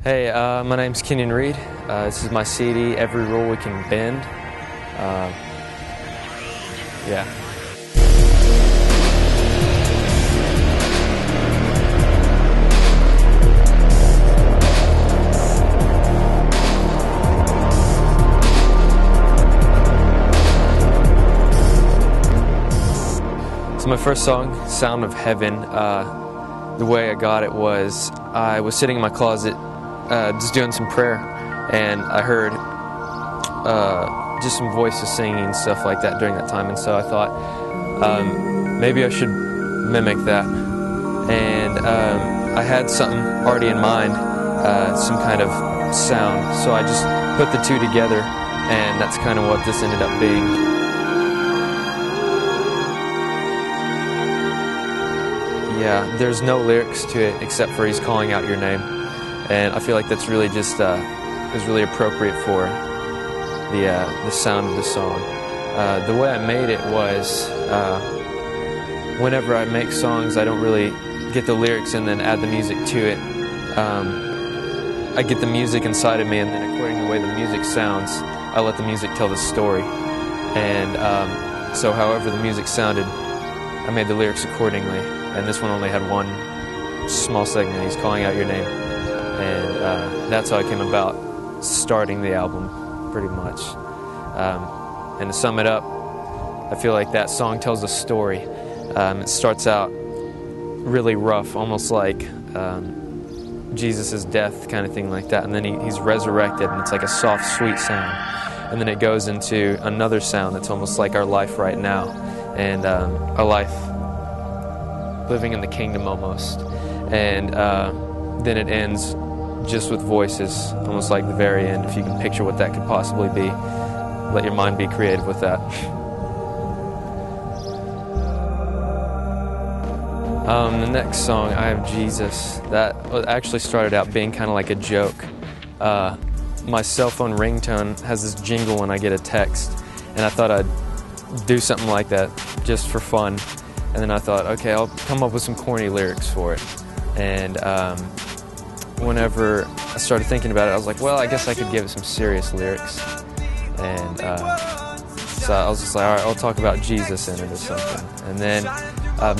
Hey, my name's Kenyon Reed. This is my CD, Every Rule We Can Bend. Yeah. So my first song, Sound of Heaven, the way I got it was I was sitting in my closet just doing some prayer, and I heard just some voices singing and stuff like that during that time, and so I thought maybe I should mimic that, and I had something already in mind, some kind of sound, so I just put the two together, and that's kind of what this ended up being. Yeah, there's no lyrics to it except for he's calling out your name. And I feel like that's really just is really appropriate for the sound of the song. The way I made it was whenever I make songs, I don't really get the lyrics and then add the music to it. I get the music inside of me, and then according to the way the music sounds, I let the music tell the story. And so however the music sounded, I made the lyrics accordingly. And this one only had one small segment, he's calling out your name. And that's how I came about starting the album, pretty much. And to sum it up, I feel like that song tells a story. It starts out really rough, almost like Jesus' death kind of thing like that, and then he's resurrected, and it's like a soft, sweet sound. And then it goes into another sound that's almost like our life right now, and our life living in the kingdom almost. And then it ends just with voices, almost like the very end. If you can picture what that could possibly be, let your mind be creative with that. The next song, I Have Jesus, that actually started out being kind of like a joke. My cell phone ringtone has this jingle when I get a text, and I thought I'd do something like that just for fun. And then I thought, okay, I'll come up with some corny lyrics for it. And whenever I started thinking about it, I was like, well, I guess I could give it some serious lyrics. And so I was just like, all right, I'll talk about Jesus in it or something. And then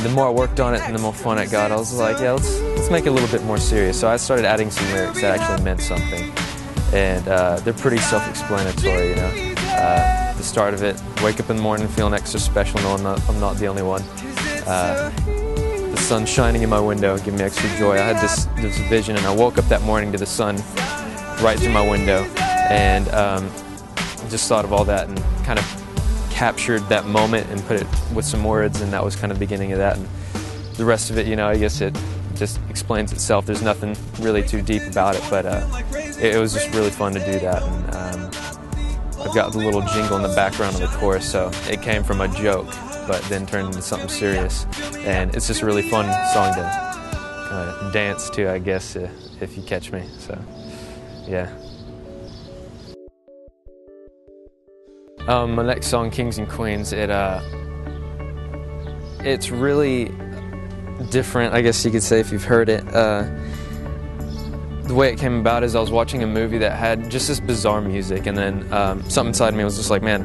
the more I worked on it and the more fun it got, I was like, yeah, let's make it a little bit more serious. So I started adding some lyrics that actually meant something. And they're pretty self-explanatory, you know. The start of it, wake up in the morning feeling extra special, knowing I'm not the only one. The sun shining in my window, giving me extra joy. I had this vision, and I woke up that morning to the sun right through my window, and just thought of all that and kind of captured that moment and put it with some words, and that was kind of the beginning of that. And the rest of it, you know, I guess it just explains itself. There's nothing really too deep about it, but it was just really fun to do that. And I've got the little jingle in the background of the chorus, so it came from a joke, but then turned into something serious. And it's just a really fun song to dance to, I guess, if you catch me. So, yeah. My next song, Kings and Queens, it's really different, I guess you could say, if you've heard it. The way it came about is I was watching a movie that had just this bizarre music, and then something inside me was just like, man,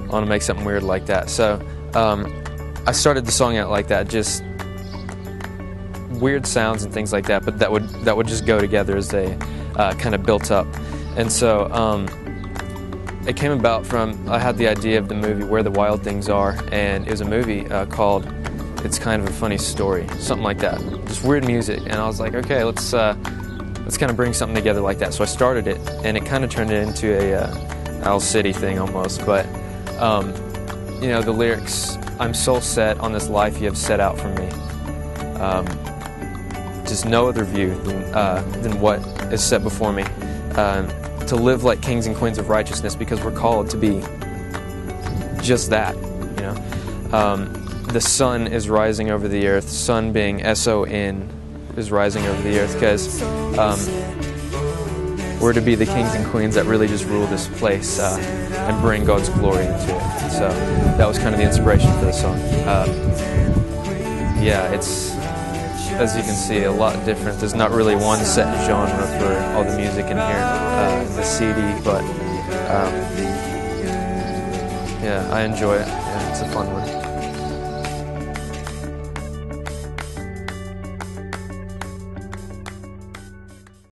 I want to make something weird like that. So I started the song out like that, just weird sounds and things like that, but that would just go together as they kind of built up. And so it came about from, I had the idea of the movie Where the Wild Things Are, and it was a movie called It's Kind of a Funny Story, something like that. Just weird music, and I was like, okay, let's kind of bring something together like that. So I started it, and it kind of turned it into a Owl City thing almost. But you know, the lyrics, I'm soul set on this life you have set out for me. Just no other view than what is set before me. To live like kings and queens of righteousness, because we're called to be just that, you know. The sun is rising over the earth, sun being S-O-N, is rising over the earth, because we're to be the kings and queens that really just rule this place and bring God's glory into it. So that was kind of the inspiration for the song. Yeah, it's, as you can see, a lot different. There's not really one set genre for all the music in here, the CD, but yeah, I enjoy it. Yeah, it's a fun one.